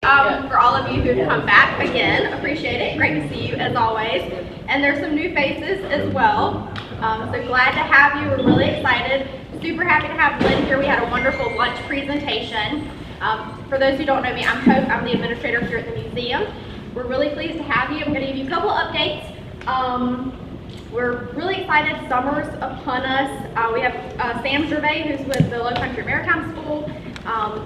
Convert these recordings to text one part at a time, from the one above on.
For all of you who've come back again, appreciate it. Great to see you as always. And there's some new faces as well. So glad to have you. We're really excited. Super happy to have Lynn here. We had a wonderful lunch presentation. For those who don't know me, I'm Hope. I'm the administrator here at the museum. We're really pleased to have you. I'm going to give you a couple updates. We're really excited. Summer's upon us. We have Sam Gervais, who's with the Low Country Maritime School.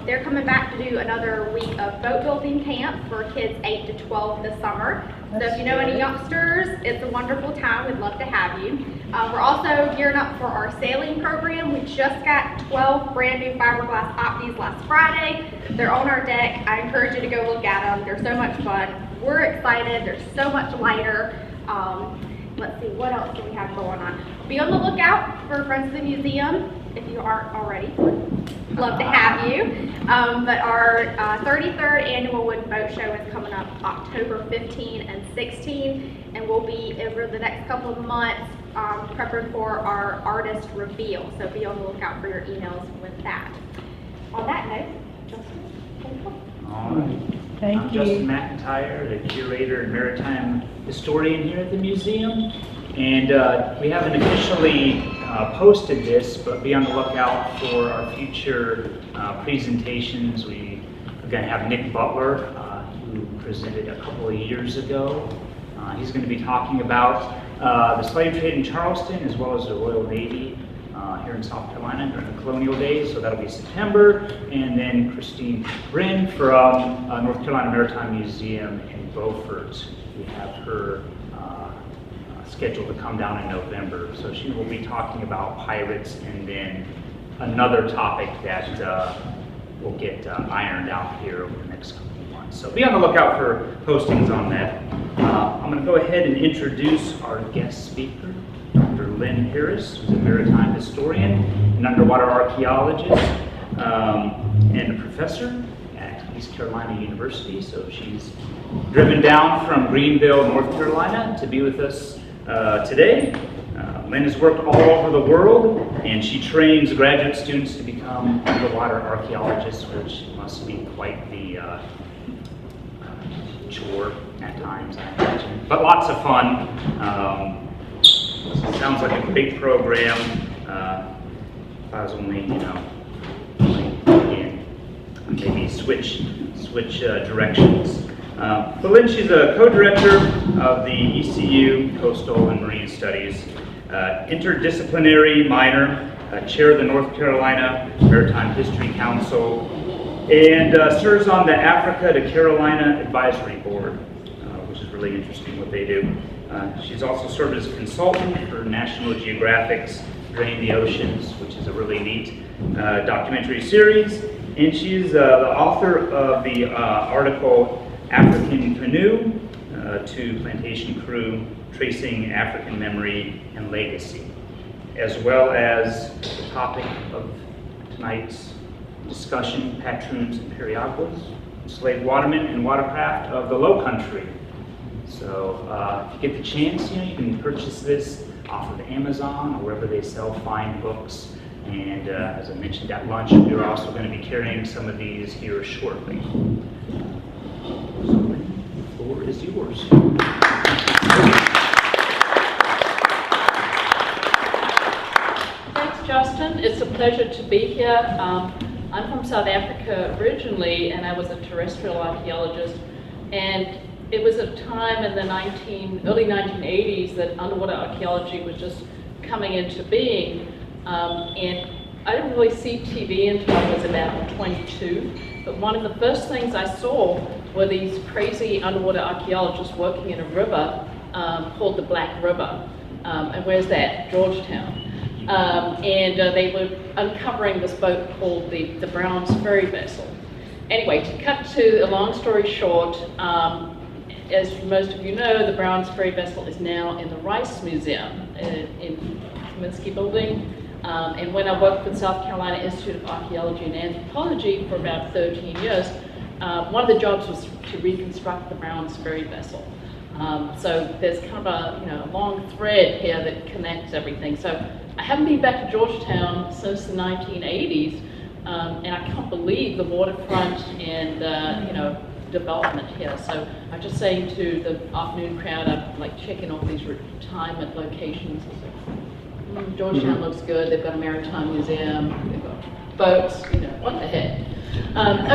They're coming back to do another week of boat building camp for kids 8 to 12 this summer. So if you know any youngsters, it's a wonderful time. We'd love to have you. We're also gearing up for our sailing program. We just got 12 brand new fiberglass Optis last Friday. They're on our deck. I encourage you to go look at them. They're so much fun. We're excited. They're so much lighter. Let's see, what else do we have going on? Be on the lookout for Friends of the Museum if you aren't already. Love to have you. But our 33rd annual Wooden Boat Show is coming up October 15 and 16, and we'll be over the next couple of months prepping for our artist reveal. So be on the lookout for your emails with that. On that note, Justin. All right. Thank you. I'm Justin McIntyre, the curator and maritime historian here at the museum. And we haven't officially posted this, but be on the lookout for our future presentations. We are going to have Nick Butler, who presented a couple of years ago. He's going to be talking about the slave trade in Charleston, as well as the Royal Navy here in South Carolina during the colonial days, so that'll be September. And then Christine Brin from North Carolina Maritime Museum in Beaufort. We have her scheduled to come down in November, so she will be talking about pirates, and then another topic that will get ironed out here over the next couple of months. So be on the lookout for postings on that. I'm going to go ahead and introduce our guest speaker, Dr. Lynn Harris, who's a maritime historian and underwater archaeologist and a professor at East Carolina University. So she's driven down from Greenville, North Carolina to be with us today. Lynn has worked all over the world, and she trains graduate students to become underwater archaeologists, which must be quite the chore at times, I imagine. But lots of fun. Sounds like a big program. If I was only, maybe switch directions. But Lynn, she's a co-director of the ECU Coastal and Marine Studies, interdisciplinary minor, chair of the North Carolina Maritime History Council, and serves on the Africa to Carolina Advisory Board, which is really interesting what they do. She's also served as a consultant for National Geographic's Drain the Oceans, which is a really neat documentary series. And she's the author of the article African Canoe to Plantation Crew, Tracing African Memory and Legacy, as well as the topic of tonight's discussion, patroons and periaguas, slave watermen and watercraft of the Low Country. So if you get the chance, you can purchase this off of Amazon or wherever they sell fine books. And as I mentioned at lunch, we're also going to be carrying some of these here shortly. So the floor is yours. Thanks, Justin. It's a pleasure to be here. I'm from South Africa originally, and I was a terrestrial archaeologist. And it was a time in the early 1980s that underwater archaeology was just coming into being. And I didn't really see TV until I was about 22. But one of the first things I saw were these crazy underwater archaeologists working in a river called the Black River. And where's that? Georgetown. And they were uncovering this boat called the Browns Ferry vessel. Anyway, to cut to a long story short, as most of you know, the Browns Ferry vessel is now in the Rice Museum in Kaminsky Building. And when I worked with South Carolina Institute of Archaeology and Anthropology for about 13 years, one of the jobs was to reconstruct the Browns Ferry vessel. So there's kind of a long thread here that connects everything. So I haven't been back to Georgetown since the 1980s, and I can't believe the waterfront and development here. So I'm just saying to the afternoon crowd, I'm like checking off these retirement locations. Georgetown looks good. They've got a maritime museum. They've got boats. You know, what the heck?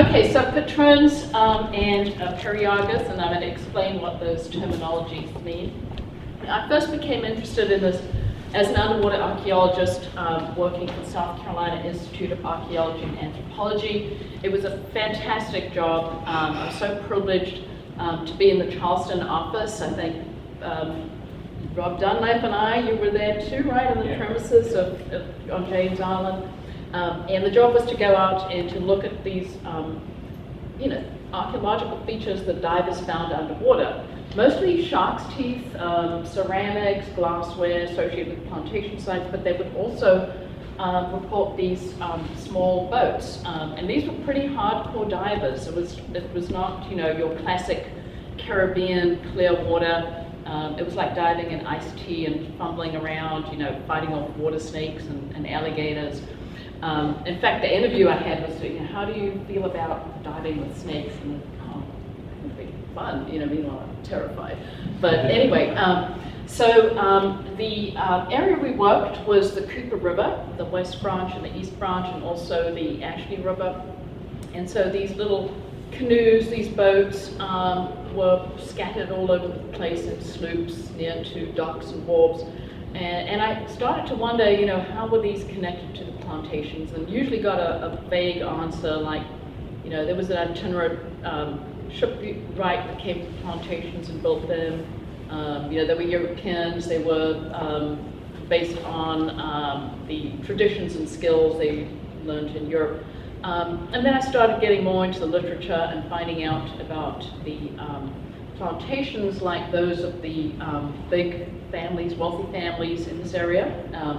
Okay, so patroons and periagas, and I'm going to explain what those terminologies mean. I first became interested in this as an underwater archaeologist working for South Carolina Institute of Archaeology and Anthropology. It was a fantastic job. I was so privileged to be in the Charleston office. I think Rob Dunlap and I, you were there too, right, on the premises on James Island. And the job was to go out and to look at these, archaeological features that divers found underwater. Mostly shark's teeth, ceramics, glassware associated with plantation sites, but they would also report these small boats. And these were pretty hardcore divers. It was not, your classic Caribbean clear water. It was like diving in iced tea and fumbling around, fighting off water snakes and alligators. In fact, the interview I had was, how do you feel about diving with snakes? And it'd be fun, meanwhile I'm terrified. But anyway, the area we worked was the Cooper River, the West Branch and the East Branch, and also the Ashley River. And so these little canoes, these boats, were scattered all over the place in sloops near to docks and wharves. And I started to wonder, how were these connected to the plantations? And usually got a vague answer like, there was an itinerant shipwright that came to the plantations and built them. There were Europeans. They were based on the traditions and skills they learned in Europe. And then I started getting more into the literature and finding out about the plantations like those of the big families, wealthy families in this area.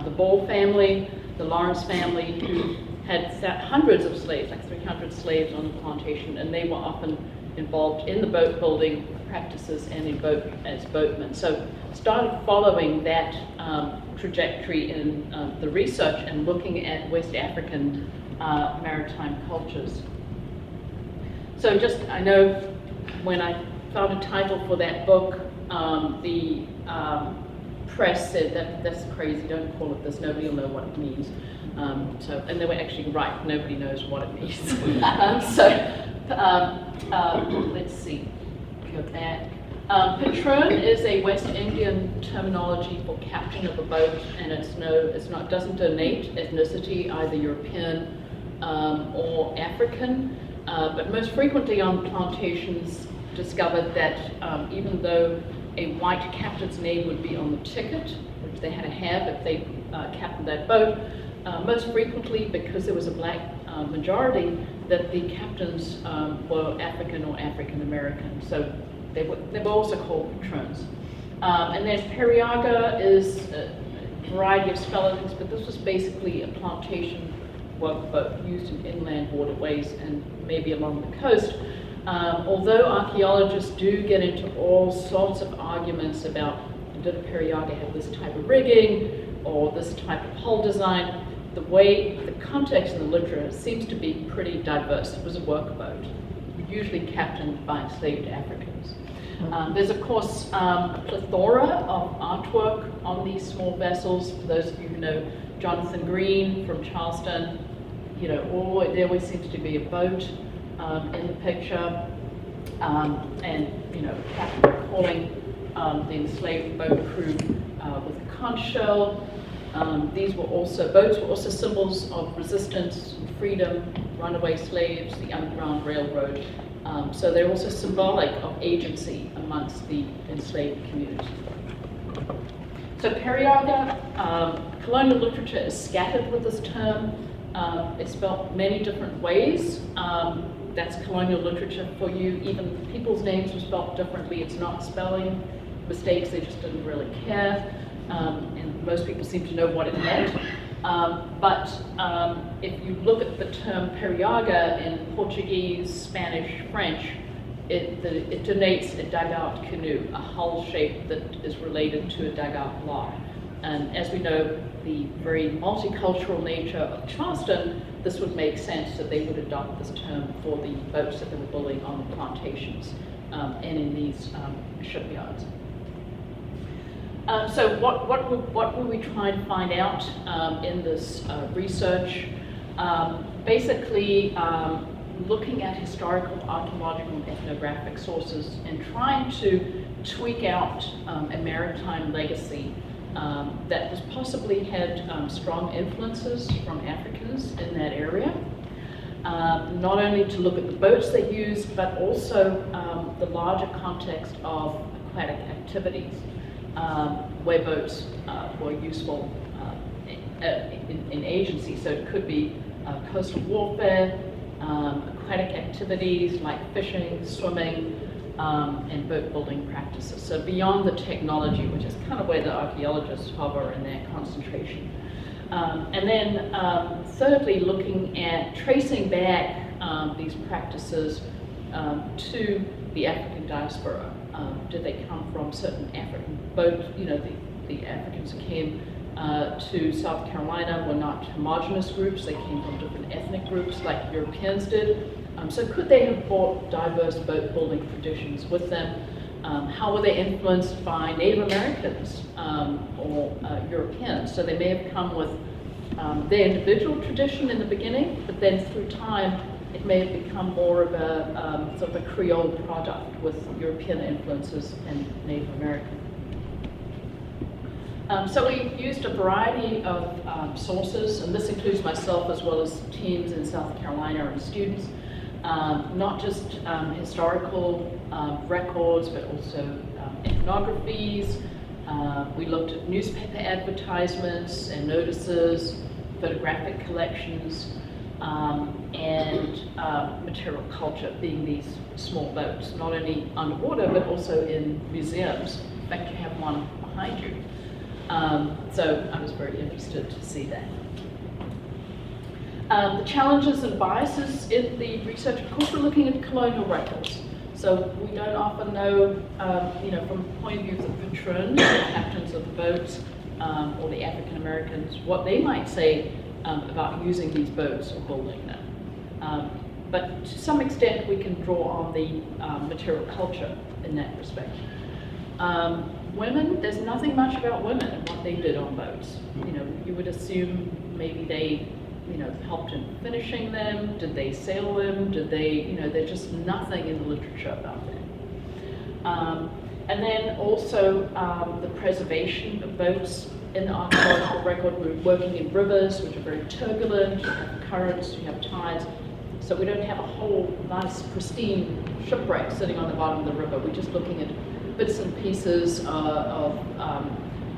The Ball family, the Lawrence family, who had hundreds of slaves, like 300 slaves on the plantation, and they were often involved in the boat building practices and as boatmen. So started following that trajectory in the research and looking at West African maritime cultures. So I know when I found a title for that book, the press said that's crazy, don't call it this, nobody will know what it means. And they were actually right, nobody knows what it means. Let's see, go back. Patron is a West Indian terminology for captain of a boat, and doesn't denote ethnicity, either European or African, but most frequently on plantations discovered that even though a white captain's name would be on the ticket, which they had to have if they captained that boat, most frequently, because there was a black majority, that the captains were African or African American. So they were also called patrons. And then periaga is a variety of spellings, but this was basically a plantation workboat used in inland waterways and maybe along the coast. Although archaeologists do get into all sorts of arguments about did a periaga have this type of rigging or this type of hull design, the context in the literature seems to be pretty diverse. It was a workboat, usually captained by enslaved Africans. There's of course a plethora of artwork on these small vessels. For those of you who know Jonathan Green from Charleston, there always seems to be a boat in the picture, and captain recalling the enslaved boat crew with a conch shell. Boats were also symbols of resistance, freedom, runaway slaves, the Underground Railroad. So they're also symbolic of agency amongst the enslaved community. So periaga, colonial literature is scattered with this term. It's spelled many different ways. That's colonial literature for you. Even people's names were spelled differently. It's not spelling mistakes, they just didn't really care. And most people seem to know what it meant. But if you look at the term periaga in Portuguese, Spanish, French, it denotes a dugout canoe, a hull shape that is related to a dugout block. And as we know, the very multicultural nature of Charleston this would make sense that they would adopt this term for the boats that they were building on the plantations and in these shipyards. So what were we trying to find out in this research? Basically, looking at historical, archaeological, and ethnographic sources and trying to tweak out a maritime legacy that was possibly had strong influences from Africans in that area. Not only to look at the boats they used, but also the larger context of aquatic activities, where boats were useful in agency. So it could be coastal warfare, aquatic activities like fishing, swimming, and boat building practices. So beyond the technology, which is kind of where the archaeologists hover in their concentration. And then thirdly, looking at tracing back these practices to the African diaspora. Did they come from certain African boat, the Africans who came to South Carolina were not homogenous groups, they came from different ethnic groups like Europeans did. So could they have brought diverse boat building traditions with them? How were they influenced by Native Americans or Europeans? So they may have come with their individual tradition in the beginning, but then through time it may have become more of a sort of a Creole product with European influences and Native American. So we used a variety of sources, and this includes myself as well as teams in South Carolina and students. Not just historical records, but also ethnographies. We looked at newspaper advertisements and notices, photographic collections, and material culture, being these small boats, not only underwater, but also in museums. In fact, you have one behind you. So I was very interested to see that. The challenges and biases in the research, of course, we're looking at colonial records. So we don't often know, from the point of view of the patrons, the captains of the boats, or the African Americans, what they might say about using these boats or building them. But to some extent, we can draw on the material culture in that respect. Women, there's nothing much about women and what they did on boats. You would assume maybe they helped in finishing them. Did they sail them? Did they, there's just nothing in the literature about that. And then also the preservation of boats in the archaeological record. We're working in rivers, which are very turbulent. You have currents, you have tides. So we don't have a whole nice, pristine shipwreck sitting on the bottom of the river. We're just looking at bits and pieces of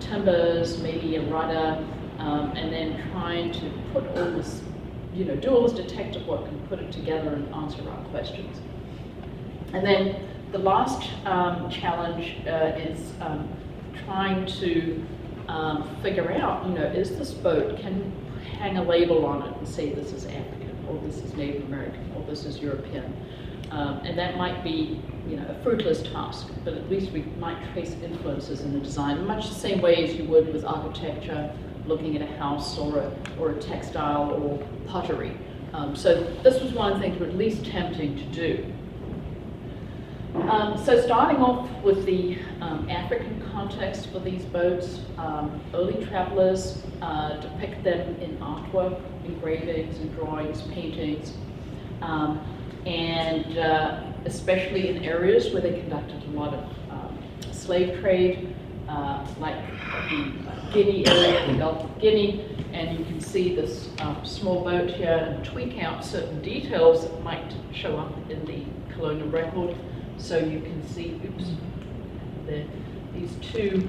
timbers, maybe a rudder, and then trying to put all this, do all this detective work and put it together and answer our questions. And then the last challenge is trying to figure out, is this boat, can you hang a label on it and say this is African, or this is Native American, or this is European? And that might be, a fruitless task, but at least we might trace influences in the design, much the same way as you would with architecture, looking at a house or a textile or pottery. So this was one thing to at least tempting to do. So starting off with the African context for these boats, early travelers depict them in artwork, engravings and drawings, paintings, and especially in areas where they conducted a lot of slave trade, like the Guinea area, the Gulf of Guinea, and you can see this small boat here and tweak out certain details that might show up in the colonial record. So you can see, these two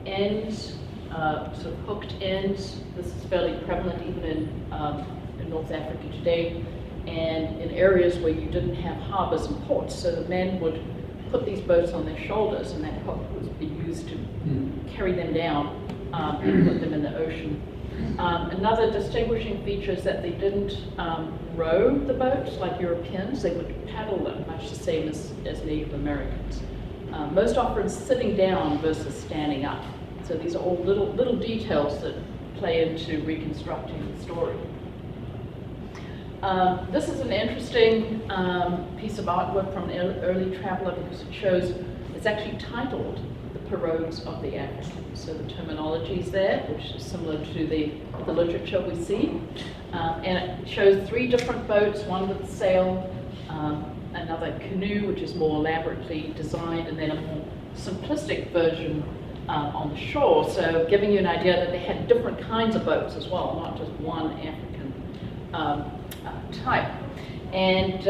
ends, sort of hooked ends. This is fairly prevalent even in North Africa today, and in areas where you didn't have harbors and ports. So the men would put these boats on their shoulders, and that hook would be used to carry them down and put them in the ocean. Another distinguishing feature is that they didn't row the boats like Europeans. They would paddle them, much the same as Native Americans. Most often sitting down versus standing up. So these are all little details that play into reconstructing the story. This is an interesting piece of artwork from an early traveler because it shows, it's actually titled The Pirogues of the Africans. So the terminology is there, which is similar to the literature we see. And it shows 3 different boats, one with a sail, another canoe, which is more elaborately designed, and then a more simplistic version on the shore. So giving you an idea that they had different kinds of boats as well, not just one African type. And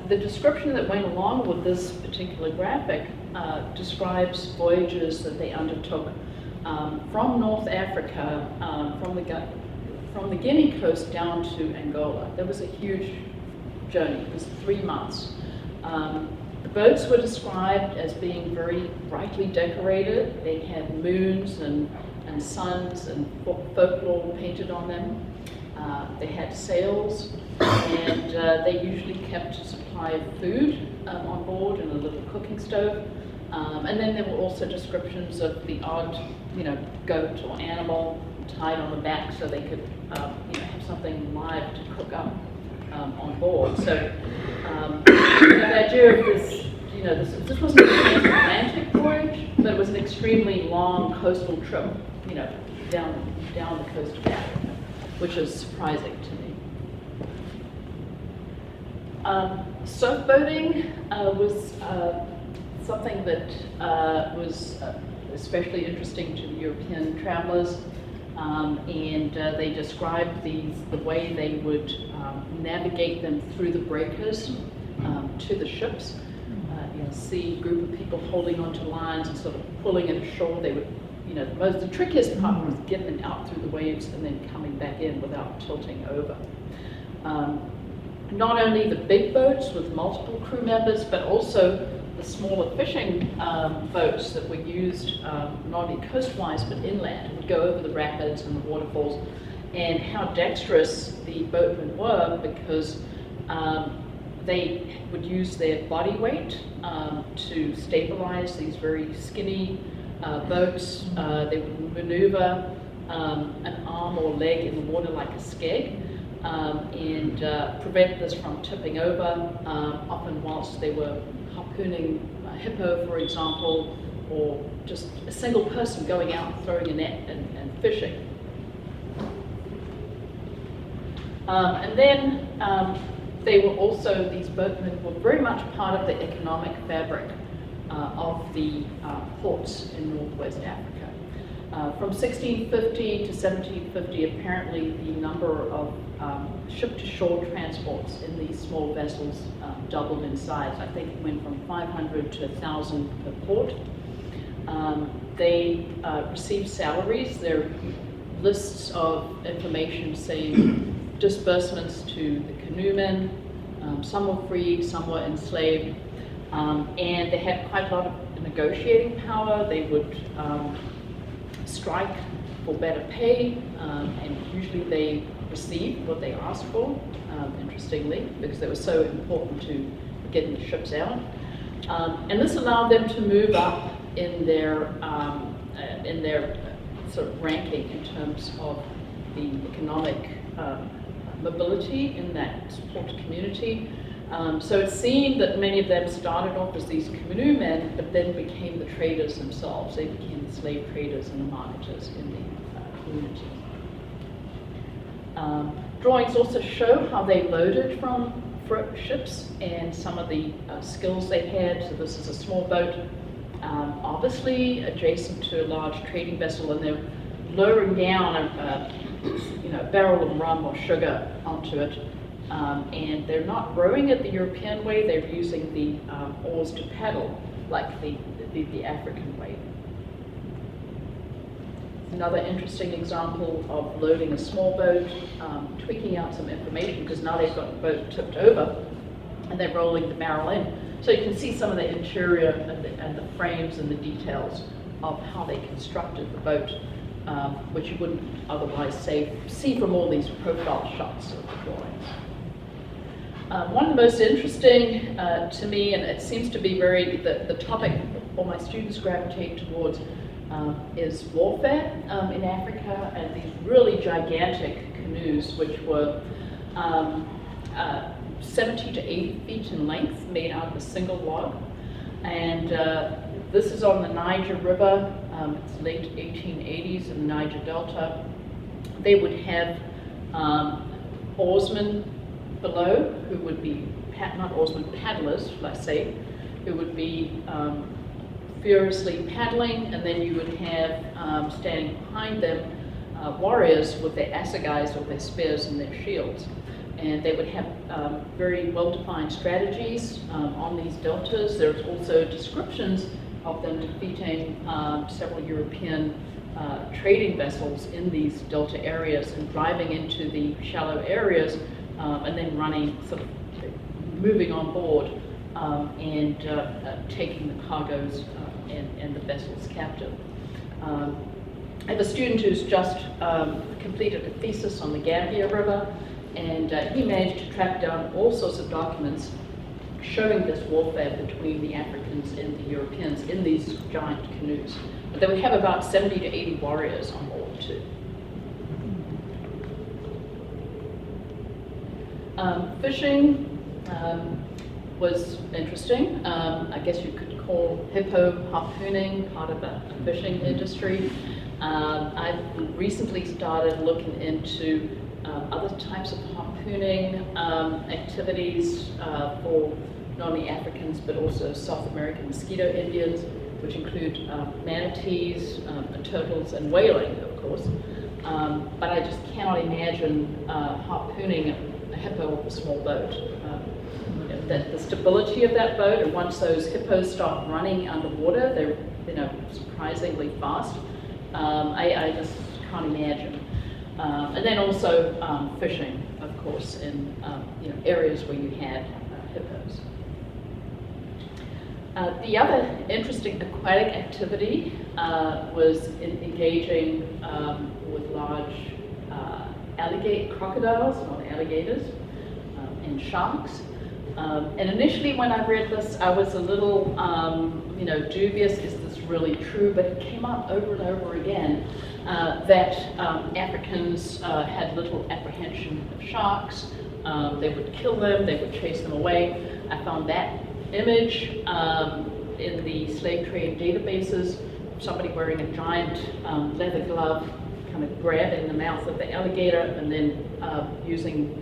the description that went along with this particular graphic describes voyages that they undertook from North Africa, from the Guinea coast down to Angola. There was a huge journey. It was 3 months. The boats were described as being very brightly decorated. They had moons and suns and folklore painted on them. They had sails, and they usually kept a supply of food on board and a little cooking stove. And then there were also descriptions of the odd, goat or animal tied on the back so they could, have something live to cook up on board. So the idea of this, this wasn't a transatlantic voyage, but it was an extremely long coastal trip, down the coast of Africa, which is surprising to me. Surf boating was something that was especially interesting to the European travelers, and they described the way they would navigate them through the breakers to the ships. See a group of people holding onto lines and sort of pulling it ashore. They would, the trickiest part was getting them out through the waves and then coming back in without tilting over. Not only the big boats with multiple crew members, but also the smaller fishing boats that were used not only coastwise but inland, would go over the rapids and the waterfalls, and how dexterous the boatmen were because they would use their body weight to stabilize these very skinny boats. They would maneuver an arm or leg in the water like a skeg and prevent this from tipping over, often whilst they were harpooning a hippo, for example, or just a single person going out throwing a net and fishing. And then they were also, these boatmen were very much part of the economic fabric of the ports in Northwest Africa. From 1650 to 1750, apparently the number of ship-to-shore transports in these small vessels doubled in size. I think it went from 500 to 1,000 per port. They received salaries. There are lists of information saying disbursements to the canoemen. Some were freed, some were enslaved, and they had quite a lot of negotiating power. They would strike for better pay, and usually they received what they asked for, interestingly, because they were so important to getting the ships out. And this allowed them to move up in their sort of ranking in terms of the economic mobility in that port community. So it seemed that many of them started off as these canoemen, but then became the traders themselves. They became the slave traders and the marketers in the community. Drawings also show how they loaded from ships and some of the skills they had. So this is a small boat, obviously adjacent to a large trading vessel, and they're lowering down a barrel of rum or sugar onto it. And they're not rowing it the European way, they're using the oars to paddle like the African way. Another interesting example of loading a small boat, tweaking out some information, because now they've got the boat tipped over and they're rolling the barrel in. So you can see some of the interior and the frames and the details of how they constructed the boat, which you wouldn't otherwise see from all these profile shots of the drawings. One of the most interesting to me, and it seems to be the topic all my students gravitate towards, is warfare in Africa, and these really gigantic canoes, which were 70 to 80 feet in length, made out of a single log. And this is on the Niger River. It's late 1880s in the Niger Delta. They would have oarsmen below, who would be, not oarsmen, paddlers, let's say, who would be furiously paddling, and then you would have, standing behind them, warriors with their assegais or their spears and their shields. And they would have very well-defined strategies on these deltas. There's also descriptions of them defeating several European trading vessels in these delta areas and driving into the shallow areas and then running, sort of moving on board and taking the cargoes and the vessels captive. I have a student who's just completed a thesis on the Gambia River, and he managed to track down all sorts of documents showing this warfare between the Africans and the Europeans in these giant canoes. But they would have about 70 to 80 warriors on board too. Fishing was interesting. I guess you could call hippo harpooning part of a fishing industry. I've recently started looking into other types of harpooning activities for not only Africans but also South American mosquito Indians, which include manatees, turtles, and whaling, of course. But I just cannot imagine harpooning a hippo with a small boat. That the stability of that boat, and once those hippos start running underwater, they're surprisingly fast. I just can't imagine. And then also fishing, of course, in areas where you had hippos. The other interesting aquatic activity was engaging with large crocodiles, not alligators, and sharks. And initially when I read this, I was a little dubious, is this really true? But it came up over and over again that Africans had little apprehension of sharks. They would kill them, they would chase them away. I found that image in the slave trade databases, somebody wearing a giant leather glove, kind of grabbing the mouth of the alligator and then using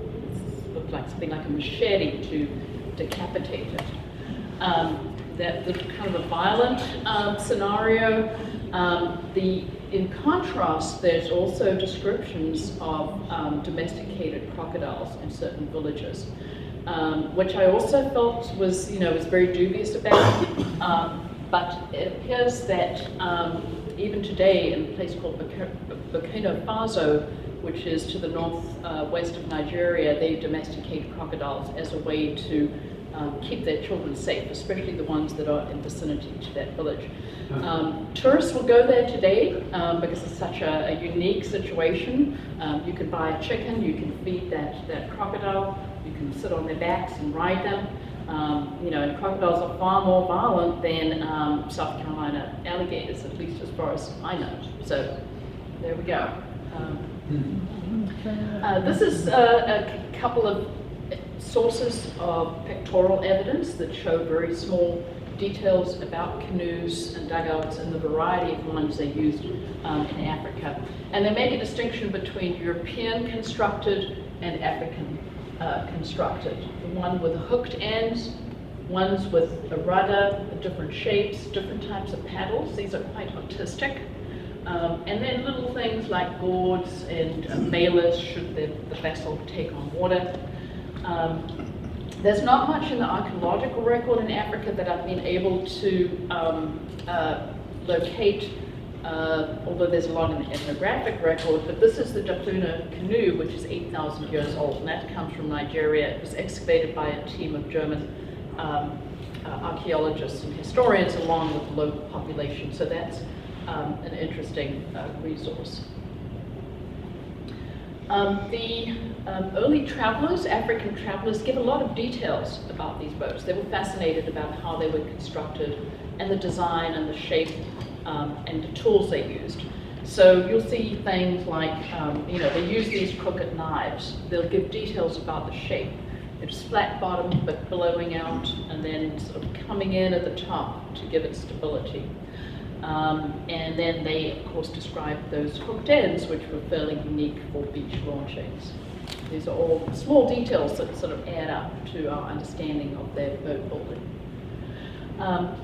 looked like something like a machete to decapitate it. That the kind of a violent scenario. In contrast, there's also descriptions of domesticated crocodiles in certain villages, which I also felt was very dubious about. But it appears that even today, in a place called Burkina Faso, which is to the northwest of Nigeria, they domesticate crocodiles as a way to keep their children safe, especially the ones that are in vicinity to that village. Tourists will go there today because it's such a unique situation. You can buy a chicken, you can feed that crocodile, you can sit on their backs and ride them. And crocodiles are far more violent than South Carolina alligators, at least as far as I know. So there we go. This is a couple of sources of pictorial evidence that show very small details about canoes and dugouts and the variety of ones they used in Africa. And they make a distinction between European constructed and African constructed. The one with hooked ends, ones with a rudder, different shapes, different types of paddles. These are quite artistic. And then little things like gourds and mailers should the vessel take on water. There's not much in the archaeological record in Africa that I've been able to locate, although there's a lot in the ethnographic record, but this is the Dafuna canoe, which is 8,000 years old, and that comes from Nigeria. It was excavated by a team of German archaeologists and historians along with the local population, so that's an interesting resource. The early travelers, African travelers, give a lot of details about these boats. They were fascinated about how they were constructed and the design and the shape and the tools they used. So you'll see things like, they use these crooked knives. They'll give details about the shape. It's flat bottom but billowing out and then sort of coming in at the top to give it stability. And then they, of course, described those hooked ends, which were fairly unique for beach launchings. These are all small details that sort of add up to our understanding of their boat building.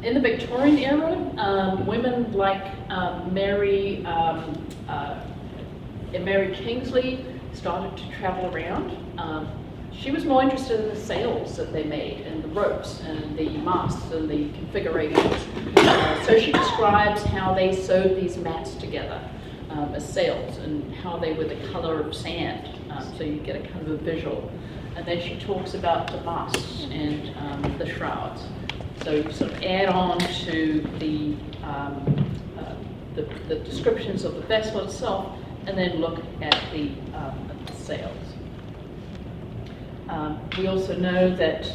In the Victorian era, women like Mary Kingsley started to travel around. She was more interested in the sails that they made and the ropes and the masts and the configurations. So she describes how they sewed these mats together as sails and how they were the color of sand. So you get a kind of a visual. And then she talks about the masts and the shrouds. So you sort of add on to the descriptions of the vessel itself and then look at the sails. We also know that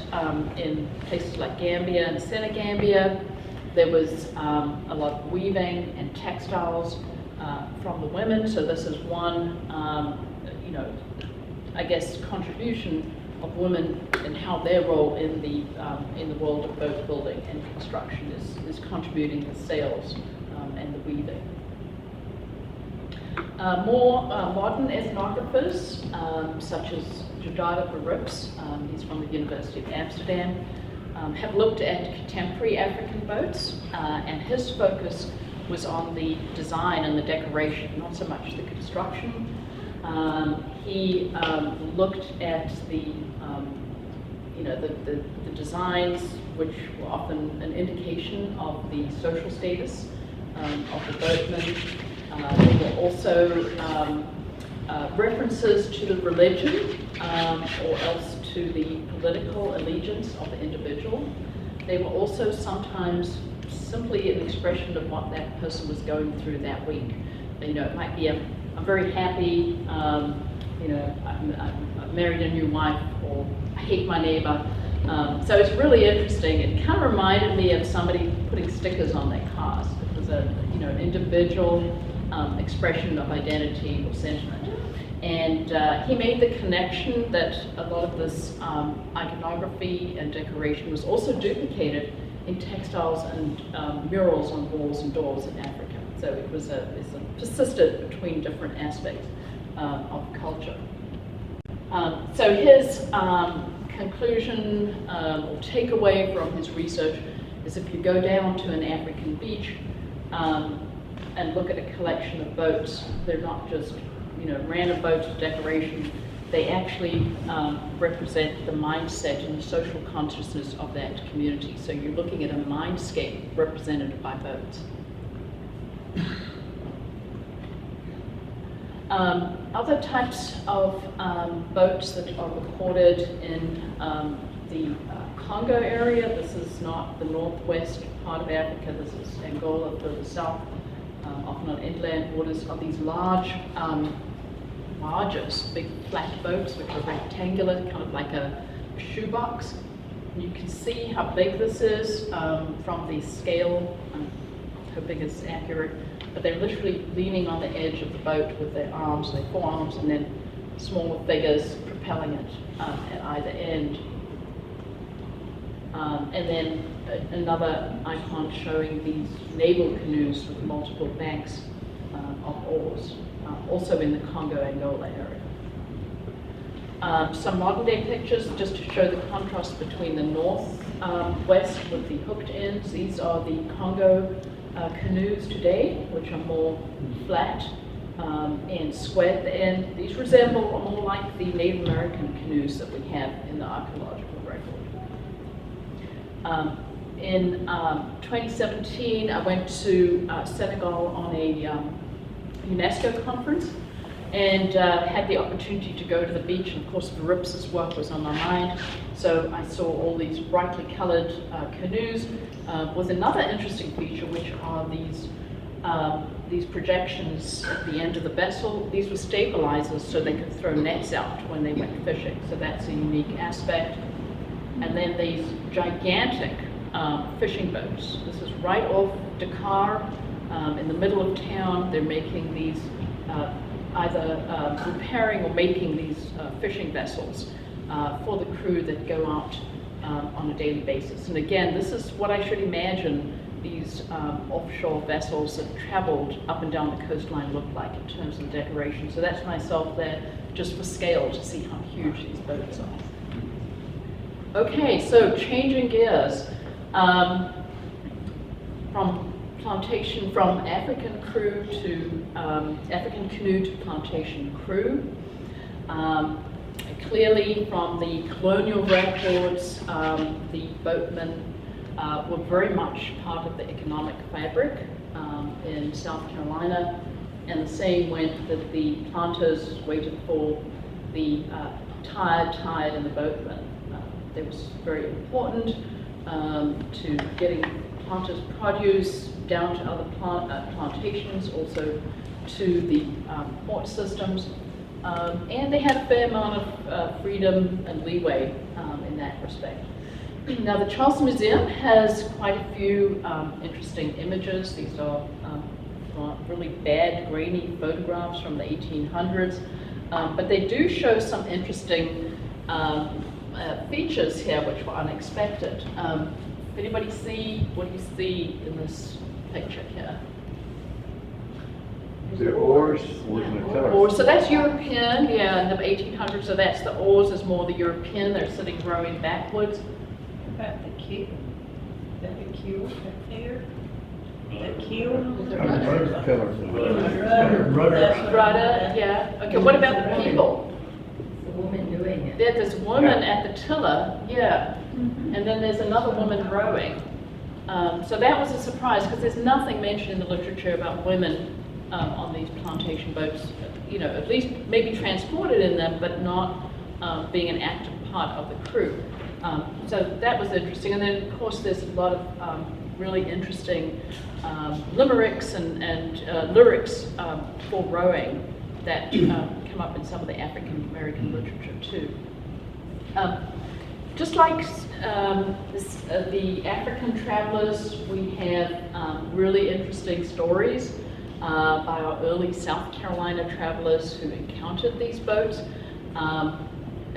in places like Gambia and Senegambia, there was a lot of weaving and textiles from the women. So this is one, I guess, contribution of women and how their role in the world of boat building and construction is contributing the sails and the weaving. More modern ethnographers, such as Jodada Verrips, he's from the University of Amsterdam, have looked at contemporary African boats, and his focus was on the design and the decoration, not so much the construction. He looked at the designs, which were often an indication of the social status of the boatmen. There were also references to the religion or else to the political allegiance of the individual. They were also sometimes simply an expression of what that person was going through that week. It might be I'm very happy, I've married a new wife, or I hate my neighbor. So it's really interesting. It kind of reminded me of somebody putting stickers on their cars. It was an individual expression of identity or sentiment. And he made the connection that a lot of this iconography and decoration was also duplicated in textiles and murals on walls and doors in Africa. So it persisted between different aspects of culture. So his conclusion or takeaway from his research is if you go down to an African beach and look at a collection of boats, they're not just random boats of decoration. They actually represent the mindset and the social consciousness of that community. So you're looking at a mindscape represented by boats. Other types of boats that are recorded in the Congo area, this is not the northwest part of Africa, this is Angola further south, often on inland waters, are these large barges, big flat boats which are rectangular, kind of like a shoebox. And you can see how big this is from the scale. How big is accurate, but they're literally leaning on the edge of the boat with their arms, their forearms, and then smaller figures propelling it at either end. And then another icon showing these naval canoes with multiple banks of oars, also in the Congo-Angola area. Some modern day pictures just to show the contrast between the north-west with the hooked ends. These are the Congo canoes today, which are more flat and square at the end. These resemble more like the Native American canoes that we have in the archaeological record. In 2017, I went to Senegal on a UNESCO conference and had the opportunity to go to the beach, and of course Verrips' work was on my mind. So I saw all these brightly colored canoes with another interesting feature, which are these projections at the end of the vessel. These were stabilizers so they could throw nets out when they went fishing. So that's a unique aspect. And then these gigantic fishing boats. This is right off Dakar, in the middle of town. They're making these, either repairing or making these fishing vessels. for the crew that go out on a daily basis. And again, this is what I should imagine these offshore vessels that traveled up and down the coastline look like in terms of decoration. So that's myself there just for scale to see how huge these boats are. Okay, so changing gears from plantation, from African crew to African canoe to plantation crew. Clearly from the colonial records, the boatmen were very much part of the economic fabric in South Carolina, and the same went that the planters waited for the tide and the boatmen. That was very important to getting planters' produce down to other plantations, also to the port systems, and they had a fair amount of freedom and leeway in that respect. Now, the Charleston Museum has quite a few interesting images. These are really bad, grainy photographs from the 1800s, but they do show some interesting features here which were unexpected. Anybody see, what do you see in this picture here? The oars and the tiller. Oars, so that's European, yeah, in the 1800s, so that's the oars is more the European, they're sitting rowing backwards. About the keel, that the keel right there, the keel. Is it And the rudder? rudder tiller. Rudder, yeah. Okay, what about the people? The woman doing it. There's a woman at the tiller, yeah, and then there's another woman rowing. So that was a surprise because there's nothing mentioned in the literature about women on these plantation boats, you know, at least maybe transported in them, but not being an active part of the crew. So that was interesting. And then, of course, there's a lot of really interesting limericks and lyrics for rowing that come up in some of the African American literature too. Just like the African travelers, we have really interesting stories by our early South Carolina travelers who encountered these boats.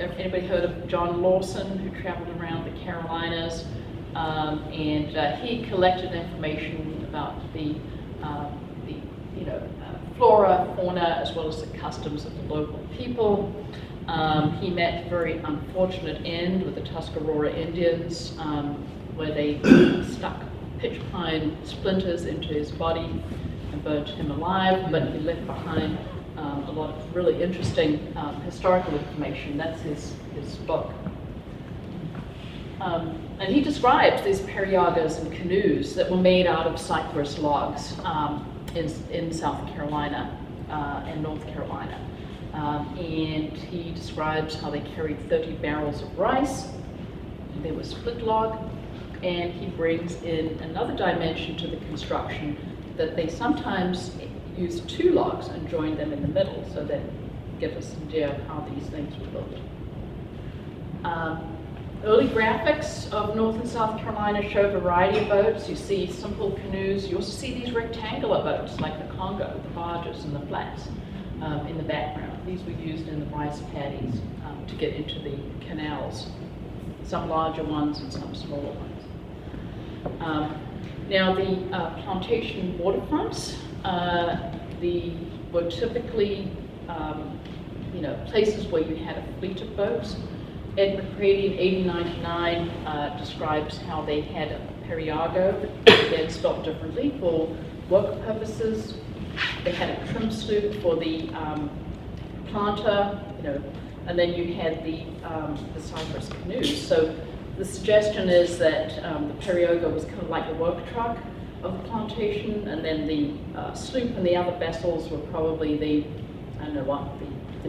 Anybody heard of John Lawson, who traveled around the Carolinas? And he collected information about the flora, fauna, as well as the customs of the local people. He met a very unfortunate end with the Tuscarora Indians, where they stuck pitch pine splinters into his body and burnt him alive, but he left behind a lot of really interesting historical information. That's his book. And he describes these periagas and canoes that were made out of cypress logs in South Carolina and North Carolina. And he describes how they carried 30 barrels of rice. They were split log. And he brings in another dimension to the construction, that they sometimes use two logs and join them in the middle, so that gives us an idea of how these things were built. Early graphics of North and South Carolina show a variety of boats. You see simple canoes. You also see these rectangular boats like the Congo, the barges and the flats in the background. These were used in the rice paddies to get into the canals, some larger ones and some smaller ones. Now the plantation waterfronts, were typically places where you had a fleet of boats. Ed McCready in 1899 describes how they had a periago, again spelled differently, for work purposes. They had a trim sloop for the planter, and then you had the cypress canoes. So the suggestion is that the periago was kind of like the work truck of the plantation, and then the sloop and the other vessels were probably the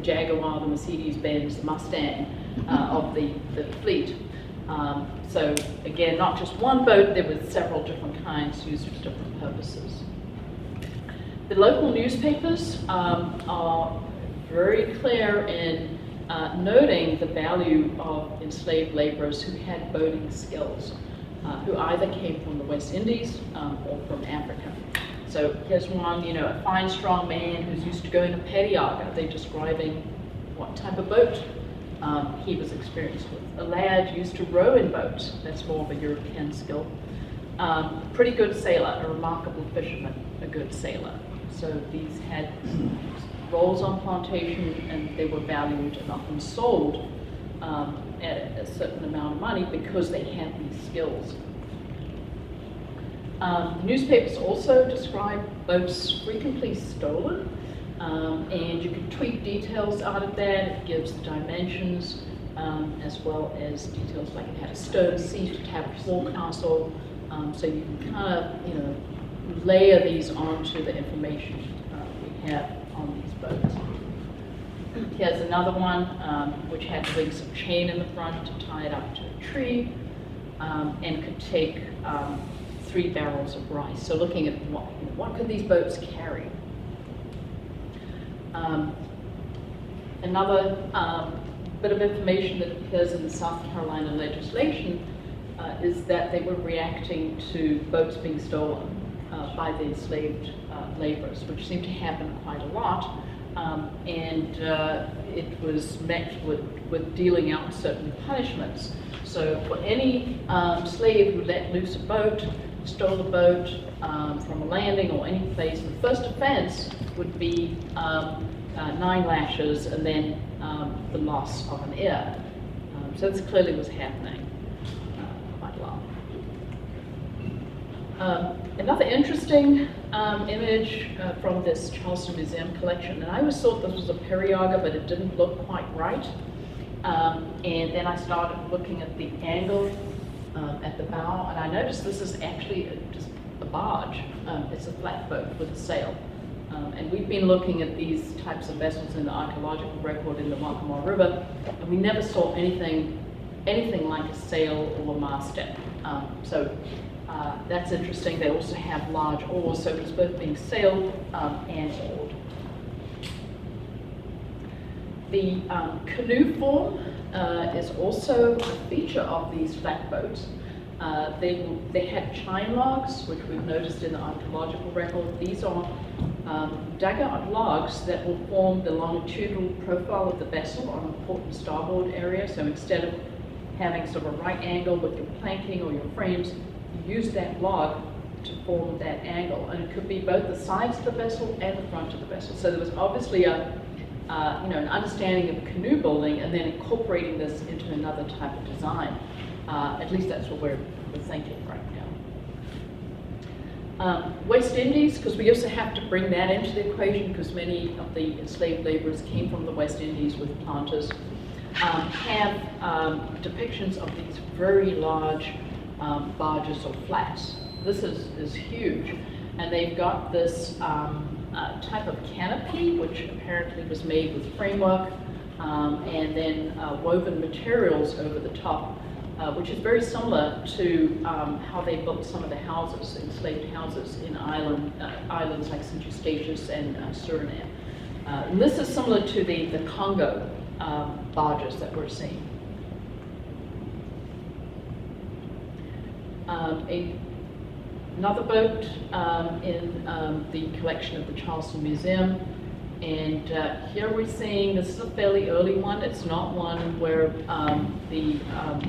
Jaguar, the Mercedes-Benz, the Mustang of the fleet. So again, not just one boat, there were several different kinds used for different purposes. The local newspapers are very clear in noting the value of enslaved laborers who had boating skills, who either came from the West Indies or from Africa. So here's one, a fine, strong man who's used to going to periaga. They're describing what type of boat he was experienced with. A lad used to row in boats. That's more of a European skill. Pretty good sailor, a remarkable fisherman, a good sailor. So these had roles on plantation, and they were valued and often sold at a certain amount of money because they had these skills. Newspapers also describe boats frequently stolen, and you can tweak details out of that. It gives the dimensions, as well as details like it had a stone seat, it had a forecastle, so you can kind of, layer these onto the information we have on these boats. Here's another one, which had links of chain in the front to tie it up to a tree, and could take 3 barrels of rice. So looking at what could these boats carry? Another bit of information that appears in the South Carolina legislation is that they were reacting to boats being stolen by the enslaved laborers, which seemed to happen quite a lot, and it was met with dealing out certain punishments. So for any slave who let loose a boat, stole a boat from a landing or any place, the first offense would be 9 lashes and then the loss of an ear. So this clearly was happening quite a lot. Another interesting image from this Charleston Museum collection, and I always thought this was a periauger, but it didn't look quite right. And then I started looking at the angle at the bow, and I noticed this is actually just a barge. It's a flatboat with a sail. And we've been looking at these types of vessels in the archaeological record in the Waccamaw River, and we never saw anything like a sail or a masthead. So that's interesting. They also have large oars, so it's both being sailed and oared. The canoe form is also a feature of these flatboats. They had chine logs, which we've noticed in the archaeological record. These are dug out logs that will form the longitudinal profile of the vessel on the port and starboard area. So instead of having sort of a right angle with your planking or your frames, you use that log to form that angle. And it could be both the sides of the vessel and the front of the vessel. So there was obviously an understanding of canoe building and then incorporating this into another type of design. At least that's what we're thinking right now. West Indies, because we also have to bring that into the equation because many of the enslaved laborers came from the West Indies with planters, have depictions of these very large barges or flats. This is huge, and they've got this type of canopy, which apparently was made with framework, and then woven materials over the top, which is very similar to how they built some of the houses, enslaved houses in islands like St. Eustatius and Suriname. And this is similar to the Congo barges that we're seeing. Another boat in the collection of the Charleston Museum, and here we're seeing, this is a fairly early one. It's not one where the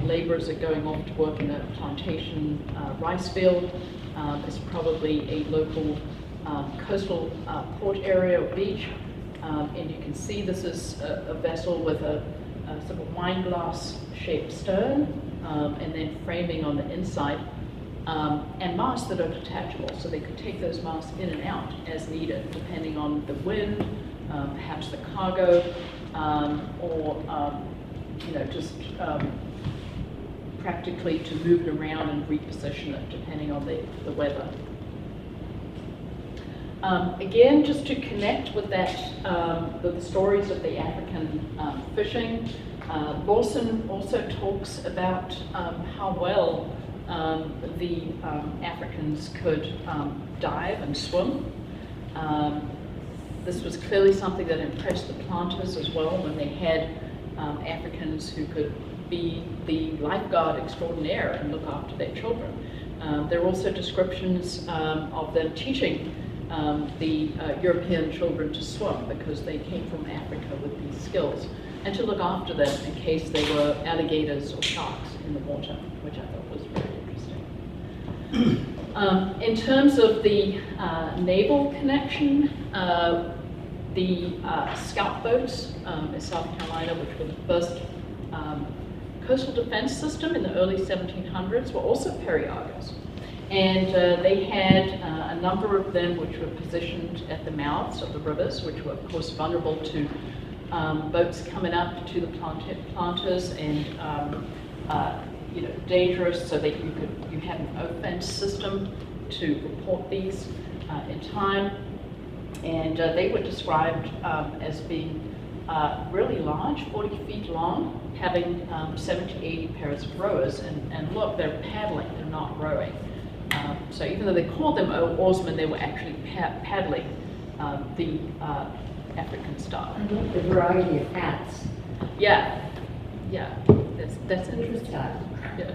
laborers are going off to work in a plantation rice field. It's probably a local coastal port area or beach, and you can see this is a vessel with a sort of wine glass shaped stern, and then framing on the inside. And masts that are detachable, so they could take those masts in and out as needed, depending on the wind, perhaps the cargo, or just practically to move it around and reposition it, depending on the weather. Again, just to connect with that, with the stories of the African fishing, Lawson also talks about how well the Africans could dive and swim. This was clearly something that impressed the planters as well when they had Africans who could be the lifeguard extraordinaire and look after their children. There are also descriptions of them teaching the European children to swim because they came from Africa with these skills. and to look after them in case there were alligators or sharks in the water, which I thought was very interesting. In terms of the naval connection, the scout boats in South Carolina, which were the first coastal defense system in the early 1700s, were also periagos. And they had a number of them which were positioned at the mouths of the rivers, which were of course vulnerable to boats coming up to the planters and dangerous, so that you had an offense system to report these in time. And they were described as being really large, 40 feet long, having 70 to 80 pairs of rowers. And look, they're paddling, they're not rowing. So even though they called them oarsmen, they were actually paddling the African style. I love the variety of hats. Yeah, that's interesting. Yeah.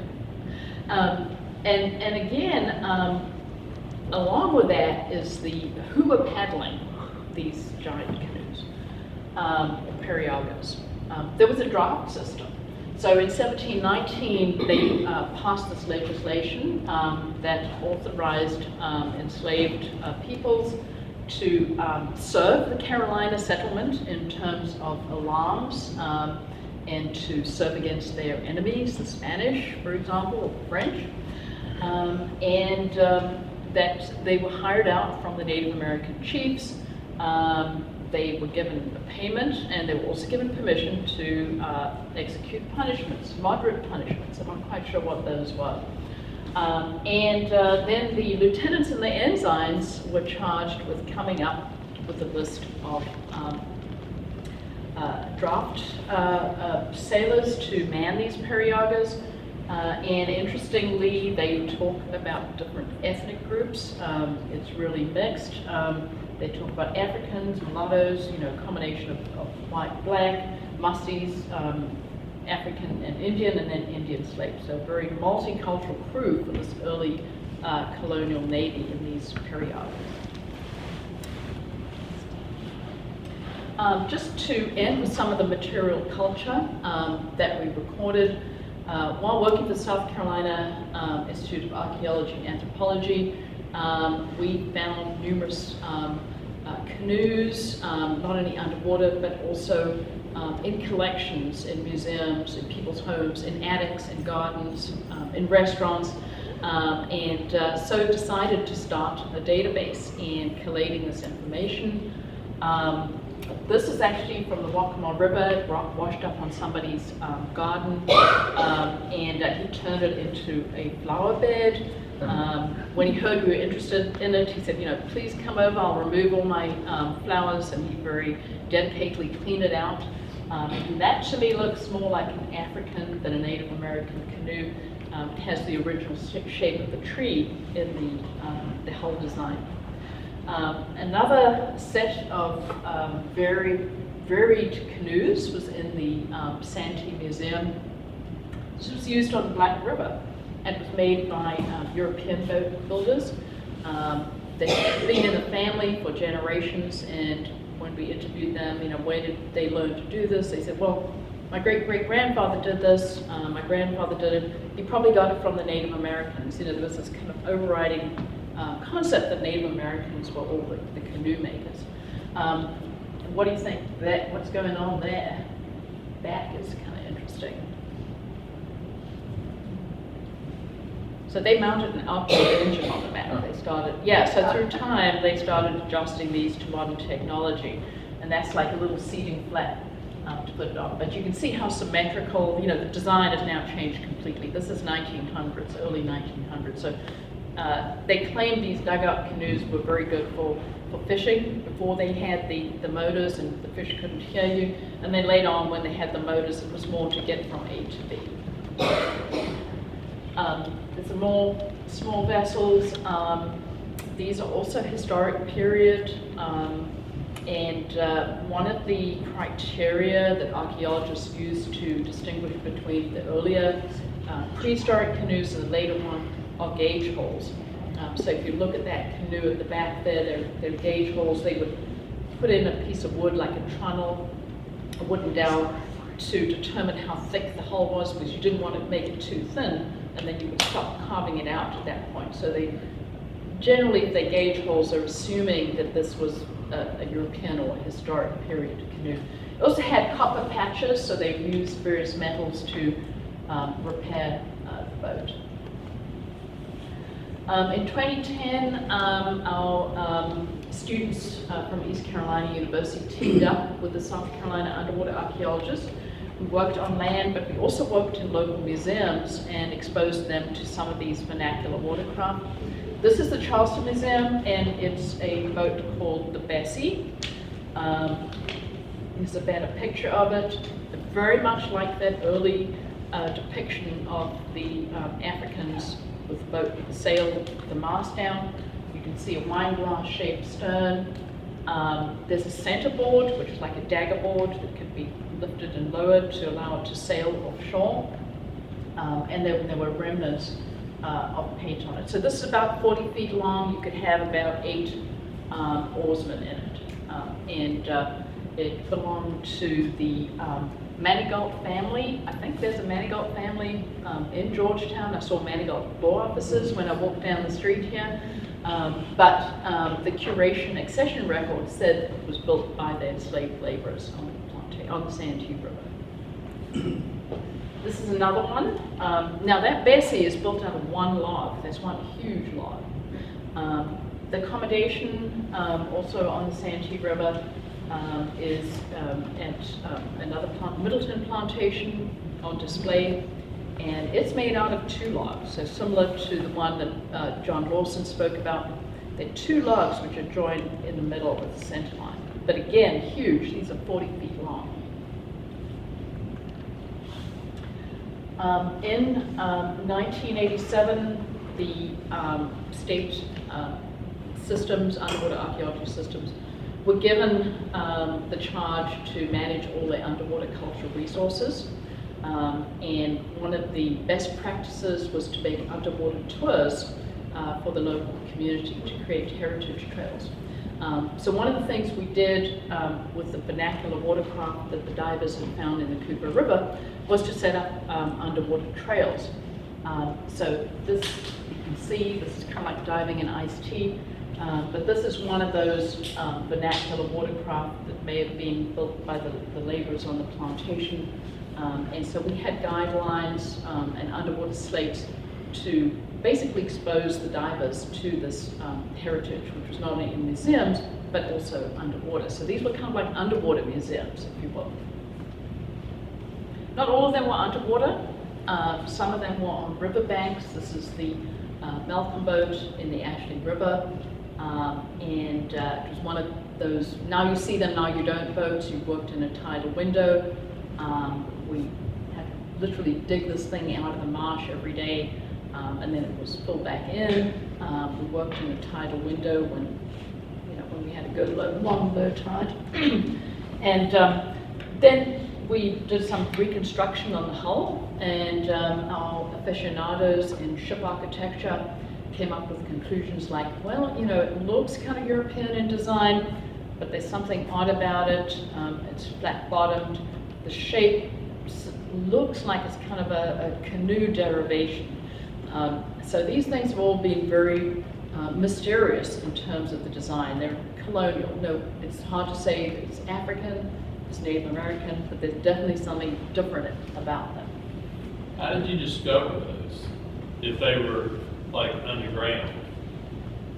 And again, along with that is who were paddling these giant canoes, periagos. There was a draft system. So in 1719, they passed this legislation that authorized enslaved peoples to serve the Carolina settlement in terms of alarms and to serve against their enemies, the Spanish, for example, or the French, and that they were hired out from the Native American chiefs. They were given a payment, and they were also given permission to execute punishments, moderate punishments. I'm not quite sure what those were. And then the lieutenants and the ensigns were charged with coming up with a list of draft sailors to man these periagos. And interestingly, they talk about different ethnic groups. It's really mixed. They talk about Africans, mulattoes, combination of white, black, musties, African and Indian, and then Indian slaves. So a very multicultural crew for this early colonial navy in these periagos. Just to end with some of the material culture that we recorded. While working for the South Carolina Institute of Archaeology and Anthropology, we found numerous canoes, not only underwater, but also in collections, in museums, in people's homes, in attics, in gardens, in restaurants, and so decided to start a database and collating this information. This is actually from the Waccamaw River. It washed up on somebody's garden, and he turned it into a flower bed. When he heard we were interested in it, he said, please come over, I'll remove all my flowers, and he very dedicatedly cleaned it out. And that to me looks more like an African than a Native American canoe. It has the original shape of the tree in the hull design. Another set of very varied canoes was in the Santee Museum. This was used on the Black River and was made by European boat builders. They've been in the family for generations, and when we interviewed them, where did they learn to do this? They said, well, my great-great-grandfather did this, my grandfather did it. He probably got it from the Native Americans. There was this kind of overriding concept that Native Americans were all the canoe makers. What do you think? What's going on there? That is kind of interesting. So they mounted an outboard engine on the back. They started, so through time they started adjusting these to modern technology, and that's like a little seating flat to put it on. But you can see how symmetrical, the design has now changed completely. This is 1900s, early 1900s. So they claimed these dugout canoes were very good for fishing before they had the motors and the fish couldn't hear you. And then later on, when they had the motors, it was more to get from A to B. There's some more small vessels. These are also historic period. And one of the criteria that archaeologists use to distinguish between the earlier prehistoric canoes and the later one are gauge holes. So if you look at that canoe at the back there, they're gauge holes. They would put in a piece of wood like a trunnel, a wooden dowel, to determine how thick the hull was, because you didn't want to make it too thin, and then you would stop carving it out at that point. So they generally, if they gauge holes, are assuming that this was a European or historic period canoe. It also had copper patches, so they used various metals to repair the boat. In 2010, our students from East Carolina University teamed up with the South Carolina underwater archaeologists. We worked on land, but we also worked in local museums and exposed them to some of these vernacular watercraft. This is the Charleston Museum, and it's a boat called the Bessie. Here's a better picture of it. Very much like that early depiction of the Africans with the boat with the sail, the mast down. You can see a wine glass shaped stern. There's a centerboard, which is like a dagger board that can be lifted and lowered to allow it to sail offshore. And there were remnants of paint on it. So this is about 40 feet long. You could have about 8 oarsmen in it. It belonged to the Manigault family. I think there's a Manigault family in Georgetown. I saw Manigault law offices when I walked down the street here. But the curation accession record said it was built by the enslaved laborers on the Santee River. This is another one. Now that Bessie is built out of one log. That's one huge log. The accommodation also on the Santee River is at another Middleton plantation on display, and it's made out of 2 logs, so similar to the one that John Lawson spoke about. They're 2 logs which are joined in the middle with the center line, but again, huge. These are 40 feet long. In 1987, the state systems, underwater archaeology systems, were given the charge to manage all their underwater cultural resources. And one of the best practices was to make underwater tours for the local community to create heritage trails. So one of the things we did with the vernacular watercraft that the divers had found in the Cooper River was to set up underwater trails. So this, you can see, this is kind of like diving in iced tea. But this is one of those vernacular watercraft that may have been built by the laborers on the plantation. And so we had guidelines and underwater slates to basically expose the divers to this heritage, which was not only in museums, but also underwater. So these were kind of like underwater museums, if you will. Not all of them were underwater. Some of them were on riverbanks. This is the Malcolm boat in the Ashley River. And it was one of those, now you see them, now you don't boats. You worked in a tidal window. We had to literally dig this thing out of the marsh every day, and then it was filled back in. We worked in a tidal window when we had a good long low tide. And then we did some reconstruction on the hull, and our aficionados in ship architecture came up with conclusions like, well, it looks kind of European in design, but there's something odd about it. It's flat-bottomed. The shape looks like it's kind of a canoe derivation. So these things have all been very mysterious in terms of the design. They're colonial. No, it's hard to say if it's African, it's Native American, but there's definitely something different about them. How did you discover those, if they were like underground?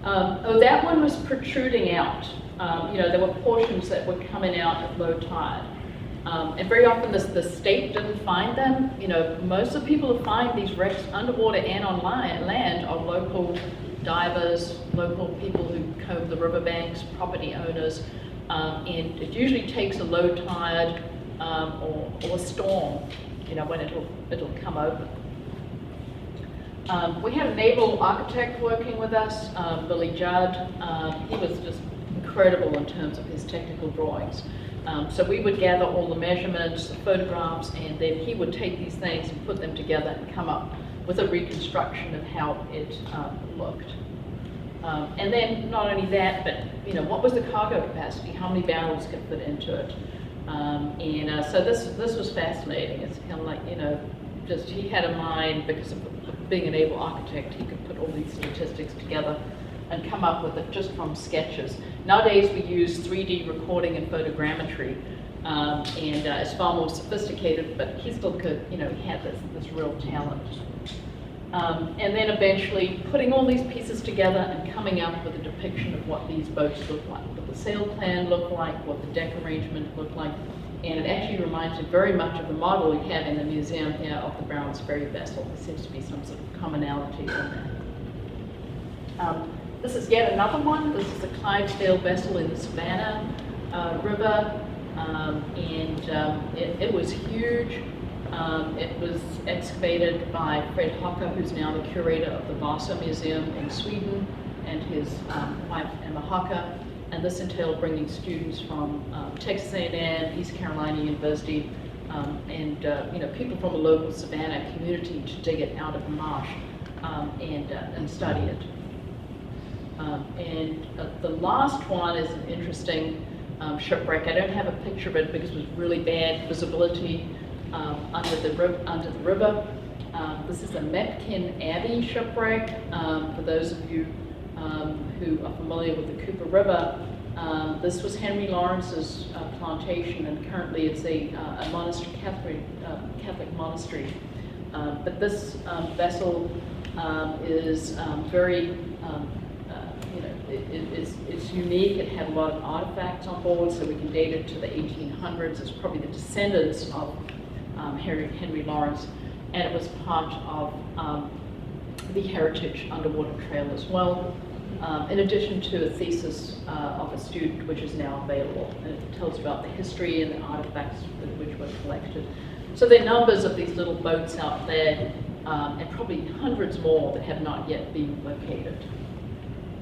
That one was protruding out. There were portions that were coming out at low tide. And very often the state didn't find them. Most of the people who find these wrecks underwater and on land are local divers, local people who comb the riverbanks, property owners. And it usually takes a low tide or a storm, when it'll come open. We had a naval architect working with us, Billy Judd. He was just incredible in terms of his technical drawings. So we would gather all the measurements, the photographs, and then he would take these things and put them together and come up with a reconstruction of how it looked. And then not only that, but what was the cargo capacity? How many barrels could fit into it? So this was fascinating. It's kind of like, just he had a mind, because of being an able architect, he could put all these statistics together and come up with it just from sketches. Nowadays we use 3D recording and photogrammetry, and it's far more sophisticated, but he still could, he had this real talent. And then eventually putting all these pieces together and coming up with a depiction of what these boats look like, what the sail plan looked like, what the deck arrangement looked like. And it actually reminds me very much of the model we have in the museum here of the Browns Ferry vessel. There seems to be some sort of commonality in that. This is yet another one. This is the Clydesdale vessel in the Savannah River. It was huge. It was excavated by Fred Hocker, who's now the curator of the Vasa Museum in Sweden, and his wife Emma Hocker. And this entailed bringing students from Texas A&M, East Carolina University, and people from the local Savannah community to dig it out of the marsh and study it. The last one is an interesting shipwreck. I don't have a picture of it because it was really bad visibility under the river. This is the Mepkin Abbey shipwreck. For those of you who are familiar with the Cooper River, this was Henry Lawrence's plantation, and currently it's a monastery, Catholic monastery. But this vessel is very, it's unique. It had a lot of artifacts on board, so we can date it to the 1800s. It's probably the descendants of Henry Lawrence, and it was part of the Heritage Underwater Trail as well, in addition to a thesis of a student, which is now available. And it tells about the history and the artifacts which were collected. So there are numbers of these little boats out there, and probably hundreds more that have not yet been located.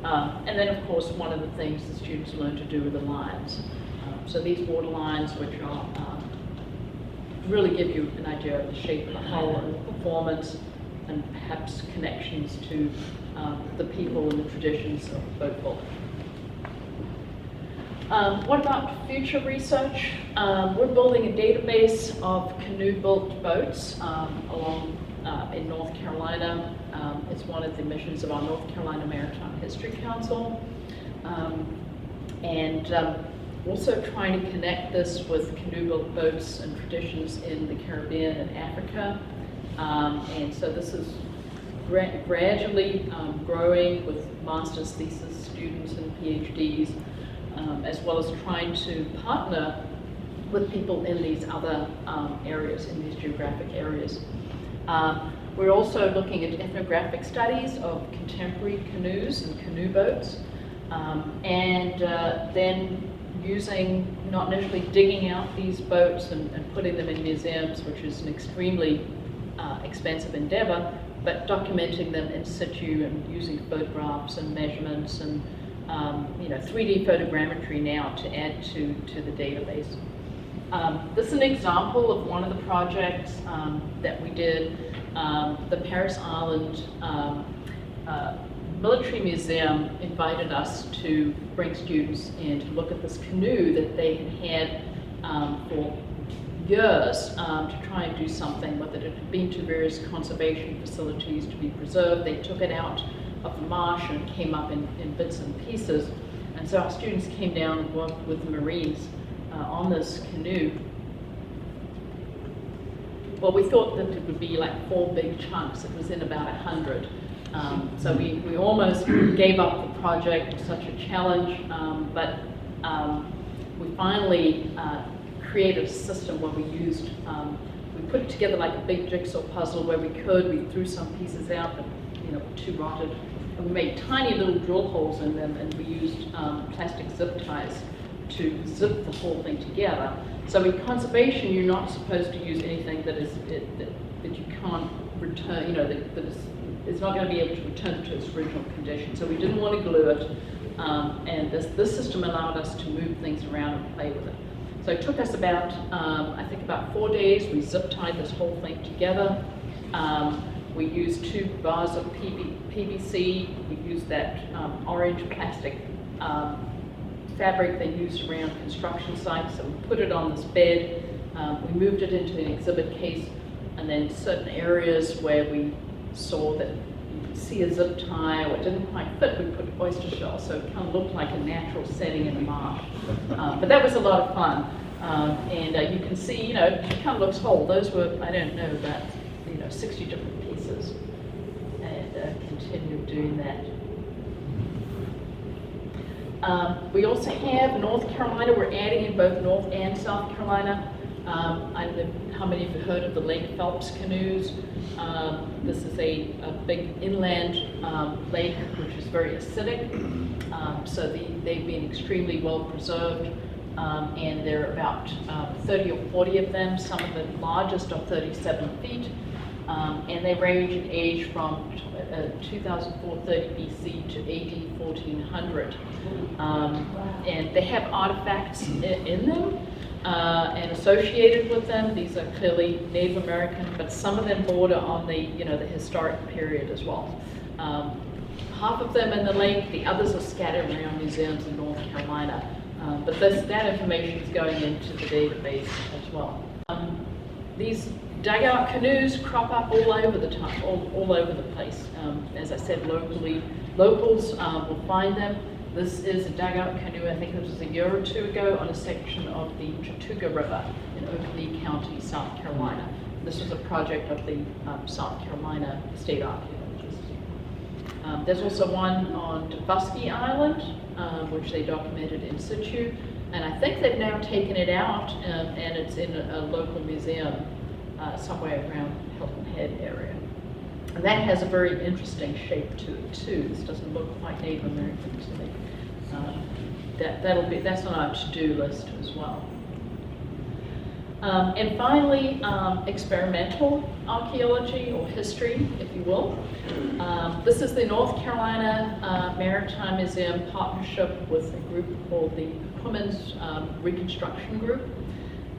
And then, of course, one of the things the students learn to do are the lines. So these water lines, which are really give you an idea of the shape of the hull and the performance, and perhaps connections to the people and the traditions of boat building. What about future research? We're building a database of canoe-built boats in North Carolina. It's one of the missions of our North Carolina Maritime History Council. Also trying to connect this with canoe-built boats and traditions in the Caribbean and Africa. And so this is gradually growing with master's thesis students and PhDs, as well as trying to partner with people in these other areas, in these geographic areas. We're also looking at ethnographic studies of contemporary canoes and canoe boats, then using, not initially digging out these boats and putting them in museums, which is an extremely expensive endeavor, but documenting them in situ and using photographs and measurements and 3D photogrammetry now to add to the database. This is an example of one of the projects that we did. The Parris Island Military Museum invited us to bring students in to look at this canoe that they had for years to try and do something with it. It had been to various conservation facilities to be preserved. They took it out of the marsh and it came up in bits and pieces. And so our students came down and worked with the Marines on this canoe. Well, we thought that it would be like 4 big chunks. It was in about 100. So we almost gave up the project. It was such a challenge, but we finally created a system where we used, we put it together like a big jigsaw puzzle where we could. We threw some pieces out that were too rotted. And we made tiny little drill holes in them, and we used plastic zip ties to zip the whole thing together. So in conservation, you're not supposed to use anything that you can't return, that it's not going to be able to return to its original condition. So we didn't want to glue it, and this system allowed us to move things around and play with it. So it took us about, I think about 4 days. We zip tied this whole thing together. We used 2 bars of PVC. We used that orange plastic fabric they used around construction sites. So we put it on this bed, we moved it into an exhibit case, and then certain areas where we saw that you could see a zip tie or it didn't quite fit, we put oyster shells, so it kind of looked like a natural setting in a marsh. But that was a lot of fun. And you can see, it kind of looks whole. Those were, I don't know, about 60 different pieces, and continue doing that. We also have North Carolina. We're adding in both North and South Carolina. I don't know how many of you have heard of the Lake Phelps canoes. This is a big inland lake which is very acidic. So they've been extremely well preserved. And there are about 30 or 40 of them. Some of the largest are 37 feet. And they range in age from 2430 BC to AD 1400. And they have artifacts in them and associated with them. These are clearly Native American, but some of them border on the, the historic period as well. Half of them in the lake, the others are scattered around museums in North Carolina. But that information is going into the database as well. These dugout canoes crop up all over the time, all over the place. As I said, locals will find them. This is a dugout canoe, I think it was a year or two ago, on a section of the Chattooga River in Oconee County, South Carolina. This was a project of the South Carolina State Archaeologists. There's also one on Dabuski Island, which they documented in situ, and I think they've now taken it out, and it's in a local museum somewhere around Hilton Head area. And that has a very interesting shape to it too. This doesn't look quite Native American to me. That's on our to-do list as well. And finally, experimental archaeology or history, if you will. This is the North Carolina Maritime Museum partnership with a group called the Women's Reconstruction Group.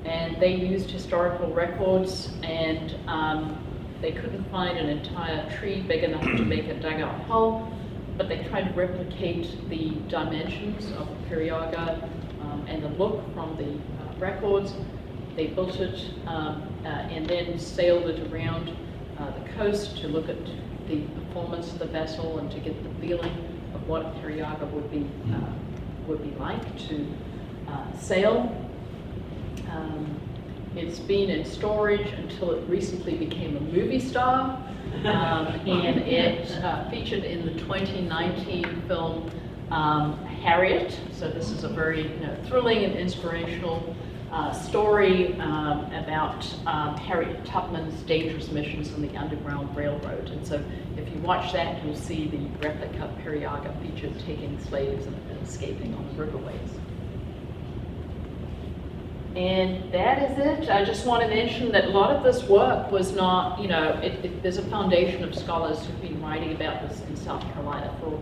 And they used historical records, and they couldn't find an entire tree big enough to make a dugout hull, but they tried to replicate the dimensions of Periaga and the look from the records. They built it and then sailed it around the coast to look at the performance of the vessel and to get the feeling of what Periaga would be like to sail. It's been in storage until it recently became a movie star, and it featured in the 2019 film Harriet. So this is a very thrilling and inspirational story about Harriet Tubman's dangerous missions on the Underground Railroad. And so if you watch that, you'll see the replica Periaga featured taking slaves and escaping on the riverways. And that is it. I just want to mention that a lot of this work was not, there's a foundation of scholars who've been writing about this in South Carolina for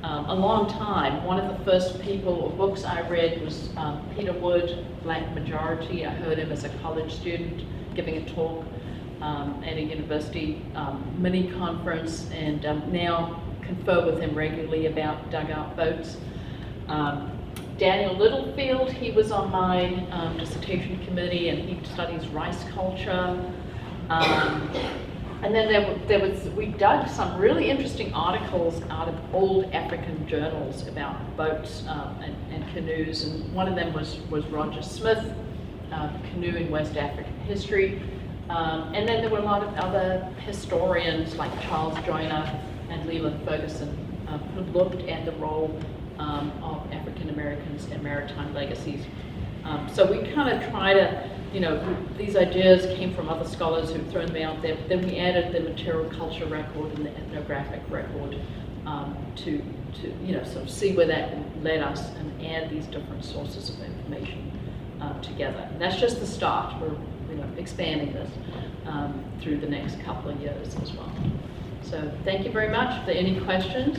a long time. One of the first people or books I read was Peter Wood, Black Majority. I heard him as a college student giving a talk at a university mini conference, and now confer with him regularly about dugout boats. Daniel Littlefield, he was on my dissertation committee, and he studies rice culture. And then we dug some really interesting articles out of old African journals about boats and canoes, and one of them was Roger Smith, Canoe in West African History. And then there were a lot of other historians like Charles Joyner and Leland Ferguson who looked at the role of African Americans in maritime legacies. So we kind of try to, these ideas came from other scholars who've thrown them out there, but then we added the material culture record and the ethnographic record to sort of see where that led us and add these different sources of information together. And that's just the start. We're expanding this through the next couple of years as well. So thank you very much. If there are any questions,